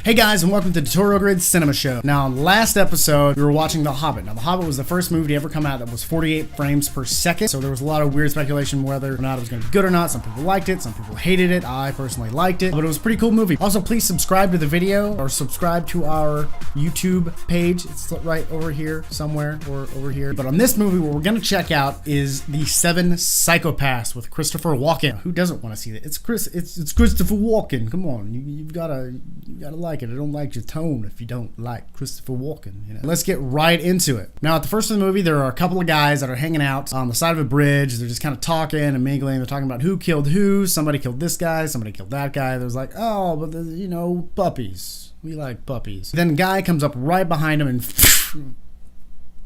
Hey guys, and welcome to Tutorial Grid Cinema Show. Now, last episode, we were watching The Hobbit. Now, The Hobbit was the first movie to ever come out that was 48 frames per second, so there was a lot of weird speculation whether or not it was going to be good or not. Some people liked it, some people hated it. I personally liked it, but it was a pretty cool movie. Also, please subscribe to the video, or subscribe to our YouTube page. It's right over here somewhere, or over here. But on this movie, what we're going to check out is the Seven Psychopaths with Christopher Walken. Who doesn't want to see that? It's Christopher Walken. Come on, you gotta like it. I don't like your tone if you don't like Christopher Walken. You know? Let's get right into it. Now, at the first of the movie, there are a couple of guys that are hanging out on the side of a bridge. They're just kind of talking and mingling. They're talking about who killed who. Somebody killed this guy. Somebody killed that guy. There's like, oh, but you know, puppies. We like puppies. Then a guy comes up right behind him and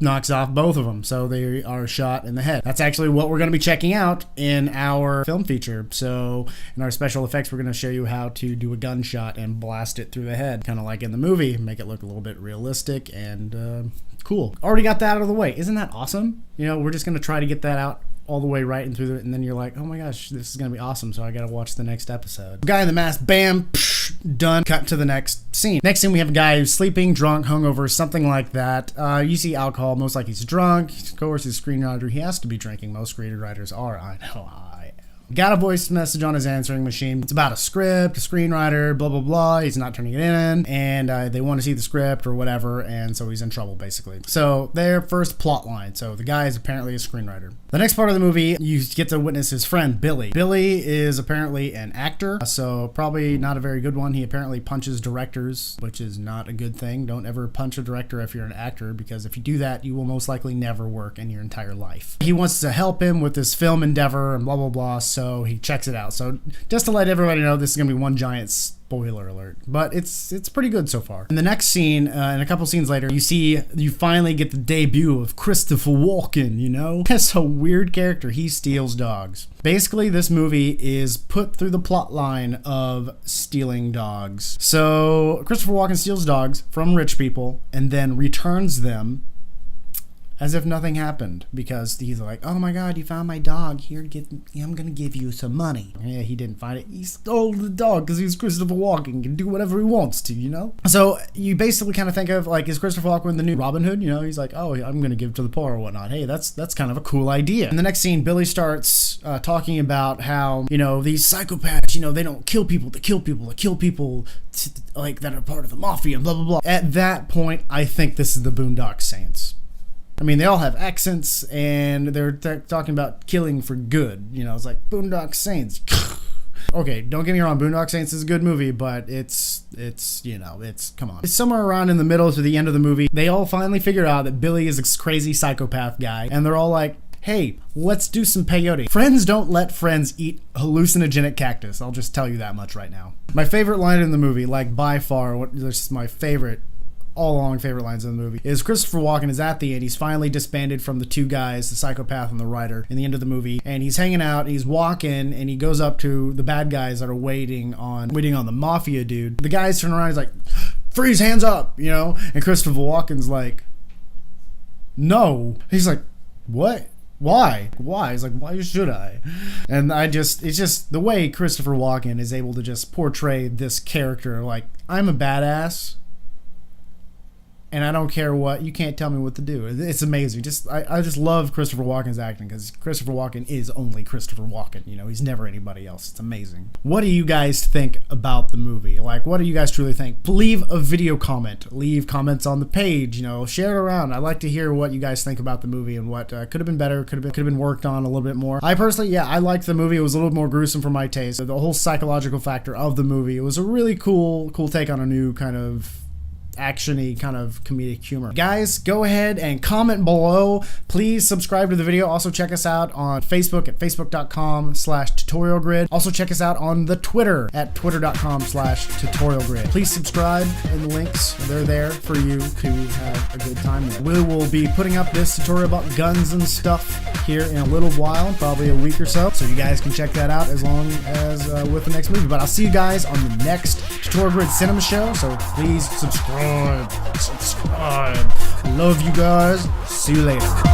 knocks off both of them, so they are shot in the head. That's actually what we're going to be checking out in our film feature. So in our special effects, we're going to show you how to do a gunshot and blast it through the head, kind of like in the movie, make it look a little bit realistic and cool. Already got that out of the way. Isn't that awesome? You know, we're just going to try to get that out all the way right and through and then you're like, oh my gosh, this is gonna be awesome, so I gotta watch the next episode. Guy in the mask, bam, psh, done. Cut to the next scene. Next scene, we have a guy who's sleeping, drunk, hungover, something like that. You see alcohol, most like he's drunk. Of course, he's a screenwriter. He has to be drinking. Most screenwriters are. I know. Got a voice message on his answering machine. It's about a script, a screenwriter, blah, blah, blah. He's not turning it in, and they want to see the script or whatever, and so he's in trouble, basically. So, their first plot line. So, the guy is apparently a screenwriter. The next part of the movie, you get to witness his friend, Billie. Billie is apparently an actor, so probably not a very good one. He apparently punches directors, which is not a good thing. Don't ever punch a director if you're an actor, because if you do that, you will most likely never work in your entire life. He wants to help him with this film endeavor and blah, blah, blah, so he checks it out. So just to let everybody know, this is going to be one giant spoiler alert, but it's pretty good so far. In the next scene, and a couple scenes later, you finally get the debut of Christopher Walken, you know? That's a weird character. He steals dogs. Basically, this movie is put through the plot line of stealing dogs. So Christopher Walken steals dogs from rich people and then returns them as if nothing happened, because he's like, oh my god, you found my dog, here, I'm gonna give you some money. Yeah, he didn't find it. He stole the dog because he's Christopher Walken, he can do whatever he wants to, you know? So you basically kind of think of, like, is Christopher Walken the new Robin Hood? You know, he's like, oh, I'm gonna give to the poor or whatnot. Hey, that's kind of a cool idea. In the next scene, Billie starts talking about how, you know, these psychopaths, you know, they don't kill people, they kill people like that are part of the mafia, blah, blah, blah. At that point, I think this is the Boondock Saints. I mean, they all have accents, and they're talking about killing for good. You know, it's like Boondock Saints. Okay, don't get me wrong, Boondock Saints is a good movie, but it's you know, come on. It's somewhere around in the middle to the end of the movie. They all finally figure out that Billie is this crazy psychopath guy, and they're all like, hey, let's do some peyote. Friends don't let friends eat hallucinogenic cactus. I'll just tell you that much right now. My favorite line in the movie, like by far, this is my favorite, all-along favorite lines in the movie, is Christopher Walken is at the end. He's finally disbanded from the two guys, the psychopath and the writer, in the end of the movie, and he's hanging out, and he's walking, and he goes up to the bad guys that are waiting on the mafia dude. The guys turn around, he's like, freeze, hands up, you know? And Christopher Walken's like, no. He's like, what? Why? He's like, why should I? And it's just the way Christopher Walken is able to just portray this character, like, I'm a badass, and I don't care what, you can't tell me what to do. It's amazing. I just love Christopher Walken's acting, because Christopher Walken is only Christopher Walken. You know, he's never anybody else. It's amazing. What do you guys think about the movie? Like, what do you guys truly think? Leave a video comment. Leave comments on the page. You know, share it around. I'd like to hear what you guys think about the movie and what could have been better, could have been worked on a little bit more. I personally, yeah, I liked the movie. It was a little more gruesome for my taste. The whole psychological factor of the movie, it was a really cool take on a new kind of action-y kind of comedic humor. Guys, go ahead and comment below. Please subscribe to the video. Also check us out on Facebook at facebook.com/tutorialgrid. Also check us out on the Twitter at twitter.com/tutorialgrid. Please subscribe, and the links, they're there for you to have a good time with. We will be putting up this tutorial about guns and stuff here in a little while, probably a week or so you guys can check that out as long as with the next movie. But I'll see you guys on the next Tutorial Grid Cinema Show, so please subscribe. Love you guys. See you later.